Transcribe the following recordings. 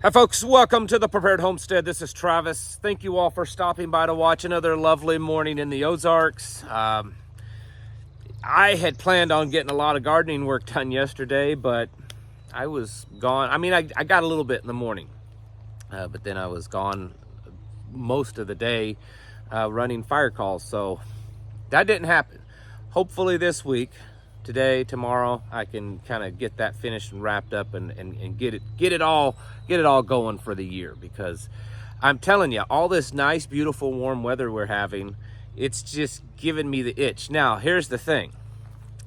Hi folks, welcome to the Prepared Homestead. This is Travis. Thank you all for stopping by to watch another lovely morning in the Ozarks. I had planned on getting a lot of gardening work done yesterday, but I was gone. I got a little bit in the morning, but then I was gone most of the day running fire calls, so that didn't happen. Hopefully this week, today, tomorrow, I can kind of get that finished and wrapped up and get it all going for the year, because I'm telling you, all this nice, beautiful, warm weather we're having, it's just giving me the itch. Now, here's the thing.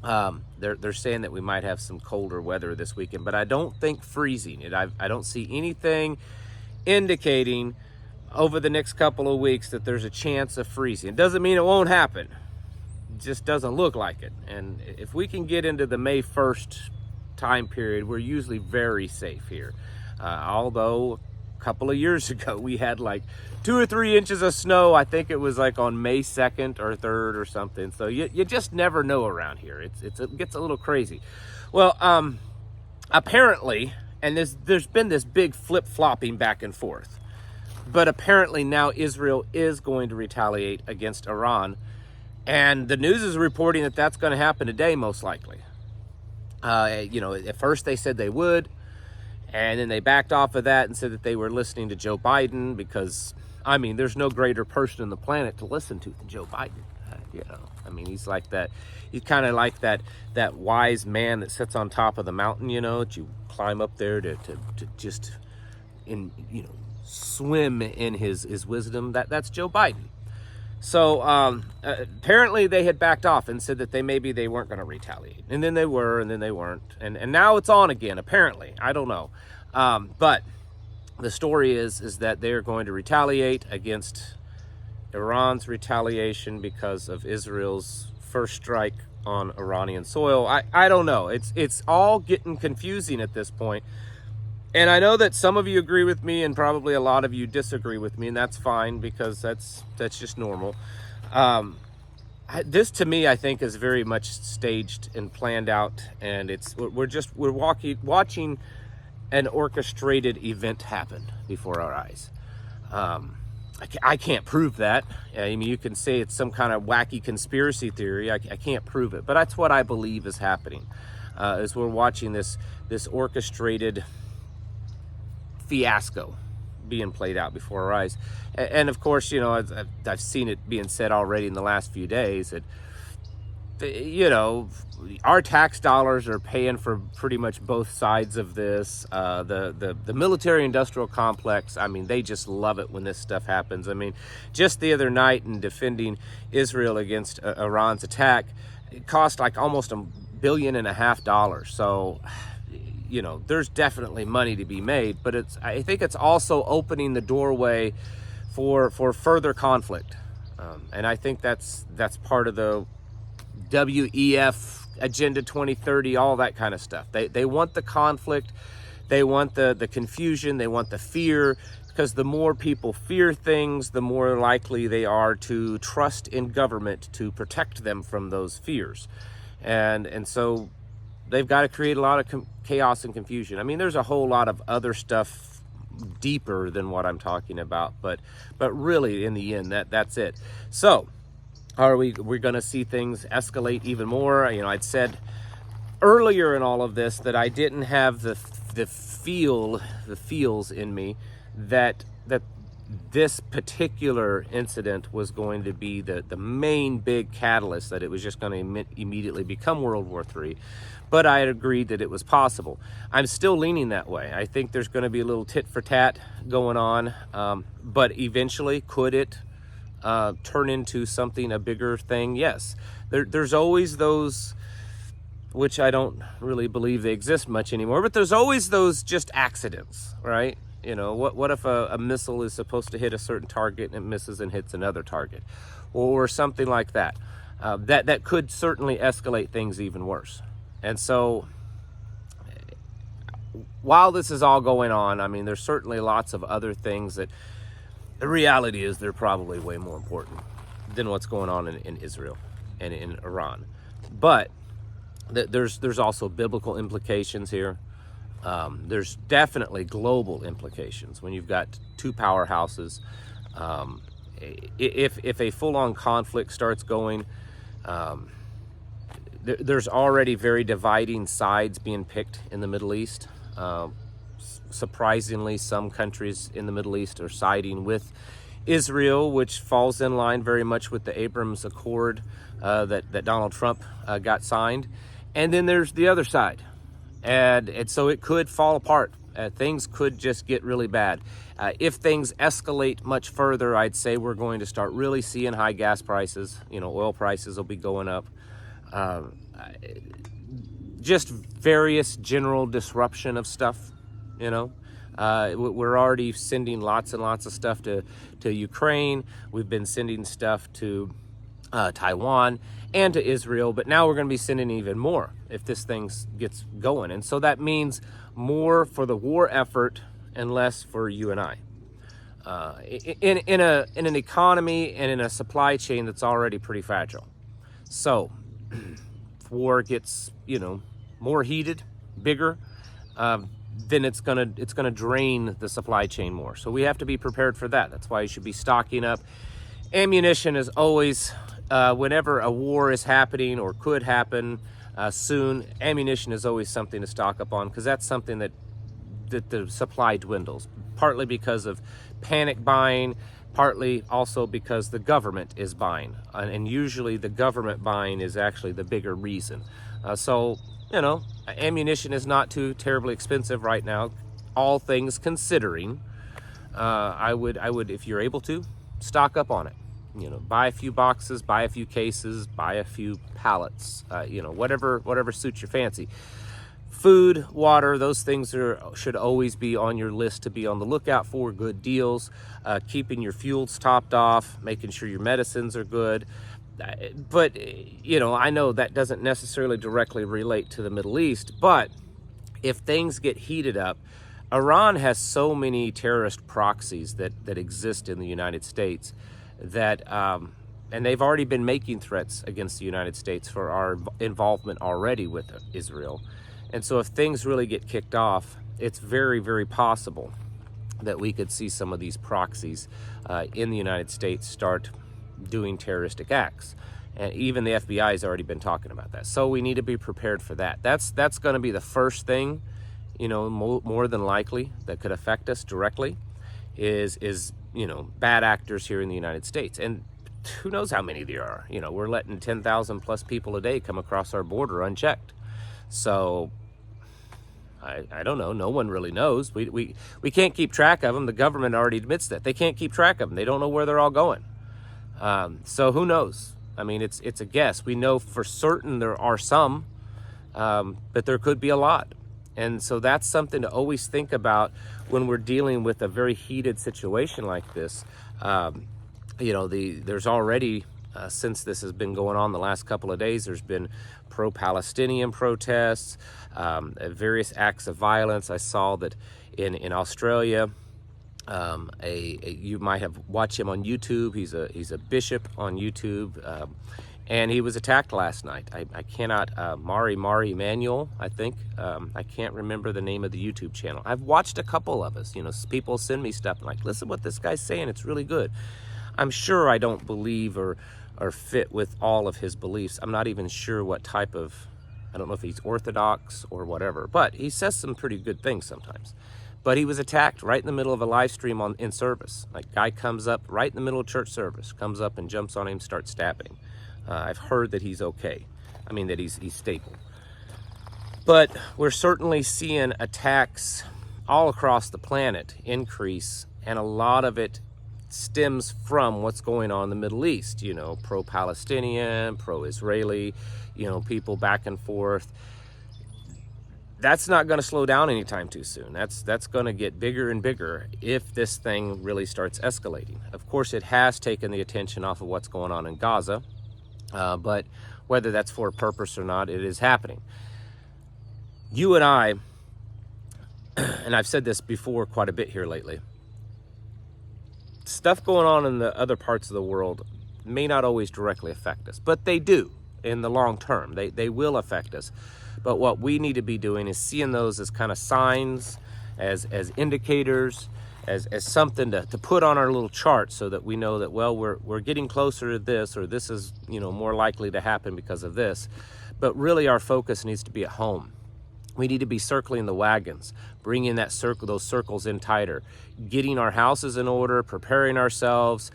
They're saying that we might have some colder weather this weekend, but I don't think freezing. I don't see anything indicating over the next couple of weeks that there's a chance of freezing. It doesn't mean it won't happen. Just doesn't look like it. And if we can get into the May 1st time period, we're usually very safe here. Although a couple of years ago we had like 2 or 3 inches of snow. I think it was like on May 2nd or 3rd or something. So you just never know around here. It gets a little crazy. Well, apparently, and there's been this big flip-flopping back and forth, but apparently now Israel is going to retaliate against Iran. And the news is reporting that that's going to happen today, most likely. At first they said they would, and then they backed off of that and said that they were listening to Joe Biden, because, there's no greater person on the planet to listen to than Joe Biden. He's like that. He's kind of like that wise man that sits on top of the mountain, that you climb up there to just, swim in his wisdom. That's Joe Biden. So apparently they had backed off and said that they weren't going to retaliate. And then they were, and then they weren't. And now it's on again, apparently. I don't know. But the story is that they're going to retaliate against Iran's retaliation because of Israel's first strike on Iranian soil. I don't know. It's all getting confusing at this point. And I know that some of you agree with me, and probably a lot of you disagree with me, and that's fine, because that's just normal. This, to me, I think is very much staged and planned out, and we're watching an orchestrated event happen before our eyes. I can't prove that. You can say it's some kind of wacky conspiracy theory. I can't prove it, but that's what I believe is happening. Is we're watching this orchestrated fiasco being played out before our eyes. And of course, I've seen it being said already in the last few days that, our tax dollars are paying for pretty much both sides of this. The military industrial complex, they just love it when this stuff happens. Just the other night, in defending Israel against Iran's attack, it cost like almost $1.5 billion. So there's definitely money to be made, but I think it's also opening the doorway for further conflict. And I think that's part of the WEF Agenda 2030, all that kind of stuff. They want the conflict, they want the confusion, they want the fear, because the more people fear things, the more likely they are to trust in government to protect them from those fears. And so they've got to create a lot of chaos and confusion. There's a whole lot of other stuff deeper than what I'm talking about, but really, in the end, that's it. So, we're going to see things escalate even more? I'd said earlier in all of this that I didn't have the feels in me that this particular incident was going to be the main big catalyst, that it was just going to immediately become World War III. But I had agreed that it was possible. I'm still leaning that way. I think there's going to be a little tit for tat going on. But eventually, could it turn into something, a bigger thing? Yes. There's always those, which I don't really believe they exist much anymore, but there's always those just accidents, right? What if a missile is supposed to hit a certain target and it misses and hits another target, or something like that? That could certainly escalate things even worse. And so, while this is all going on, there's certainly lots of other things that, the reality is, they're probably way more important than what's going on in Israel and in Iran. But there's also biblical implications here. There's definitely global implications when you've got two powerhouses. If a full-on conflict starts going, there's already very dividing sides being picked in the Middle East. Surprisingly, some countries in the Middle East are siding with Israel, which falls in line very much with the Abrams Accord that Donald Trump got signed. And then there's the other side. And so it could fall apart. Things could just get really bad. If things escalate much further, I'd say we're going to start really seeing high gas prices. Oil prices will be going up. Just various general disruption of stuff, We're already sending lots and lots of stuff to Ukraine. We've been sending stuff to Taiwan and to Israel, but now we're going to be sending even more if this thing gets going. And so that means more for the war effort and less for you and I. In an economy and in a supply chain that's already pretty fragile. So if war gets, more heated, bigger, then it's gonna drain the supply chain more. So we have to be prepared for that. That's why you should be stocking up. Ammunition is always, whenever a war is happening or could happen soon, ammunition is always something to stock up on, because that's something that the supply dwindles, partly because of panic buying, partly also because the government is buying, and usually the government buying is actually the bigger reason. So ammunition is not too terribly expensive right now, all things considering. I would, if you're able to, stock up on it. Buy a few boxes, buy a few cases, buy a few pallets, whatever suits your fancy. Food, water, those things should always be on your list to be on the lookout for. Good deals, keeping your fuels topped off, making sure your medicines are good. But, I know that doesn't necessarily directly relate to the Middle East, but if things get heated up, Iran has so many terrorist proxies that exist in the United States that, and they've already been making threats against the United States for our involvement already with Israel. And so if things really get kicked off, it's very, very possible that we could see some of these proxies in the United States start doing terroristic acts. And even the FBI has already been talking about that. So we need to be prepared for that. That's going to be the first thing, more than likely, that could affect us directly is bad actors here in the United States. And who knows how many there are. We're letting 10,000 plus people a day come across our border unchecked. So I don't know. No one really knows. We can't keep track of them. The government already admits that. They can't keep track of them. They don't know where they're all going. So who knows? I mean, it's a guess. We know for certain there are some, but there could be a lot. And so that's something to always think about when we're dealing with a very heated situation like this. There's already, since this has been going on the last couple of days, there's been pro-Palestinian protests, various acts of violence. I saw that in Australia, you might have watched him on YouTube. He's a bishop on YouTube, and he was attacked last night. I cannot, Mari Emanuel, I think. I can't remember the name of the YouTube channel. I've watched a couple of us. People send me stuff like, listen what this guy's saying. It's really good. I'm sure I don't believe or fit with all of his beliefs. I'm not even sure what type of, I don't know if he's Orthodox or whatever, but he says some pretty good things sometimes. But he was attacked right in the middle of a live stream in service. Like, guy comes up right in the middle of church service, comes up and jumps on him, starts stabbing. I've heard that he's okay. I mean, that he's stable. But we're certainly seeing attacks all across the planet increase, and a lot of it stems from what's going on in the Middle East, pro-Palestinian, pro-Israeli, people back and forth. That's not going to slow down anytime too soon. That's going to get bigger and bigger if this thing really starts escalating. Of course, it has taken the attention off of what's going on in Gaza, but whether that's for a purpose or not, it is happening. You and I, and I've said this before quite a bit here lately, stuff going on in the other parts of the world may not always directly affect us, but they do. in the long term. They will affect us. But what we need to be doing is seeing those as kind of signs, as indicators, as something to put on our little chart, so that we know that, well, we're getting closer to this, or this is, you know, more likely to happen because of this. But really our focus needs to be at home. We need to be circling the wagons, bringing those circles in tighter, getting our houses in order, preparing ourselves,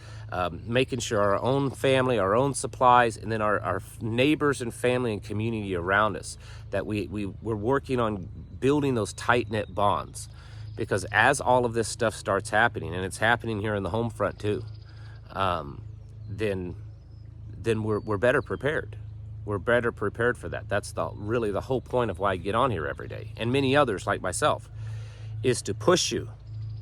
making sure our own family, our own supplies, and then our neighbors and family and community around us, that we're working on building those tight-knit bonds. Because as all of this stuff starts happening, and it's happening here in the home front too, then we're better prepared. We're better prepared for that. That's really the whole point of why I get on here every day, and many others like myself, is to push you.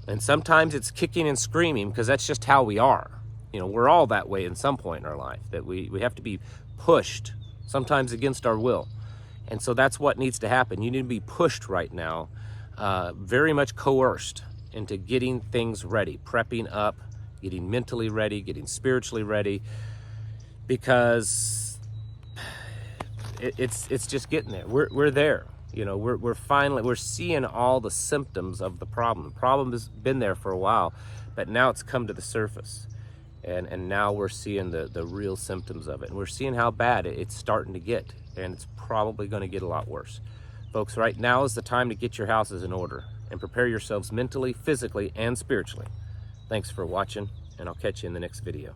And sometimes it's kicking and screaming, because that's just how we are. You know, we're all that way in some point in our life, that we have to be pushed, sometimes against our will. And so that's what needs to happen. You need to be pushed right now, very much coerced into getting things ready, prepping up, getting mentally ready, getting spiritually ready, because it's just getting there. We're there. You know, we're seeing all the symptoms of the problem. The problem has been there for a while, but now it's come to the surface, and now we're seeing the real symptoms of it, and we're seeing how bad it's starting to get, and it's probably going to get a lot worse. Folks, right now is the time to get your houses in order and prepare yourselves mentally, physically, and spiritually. Thanks for watching, and I'll catch you in the next video.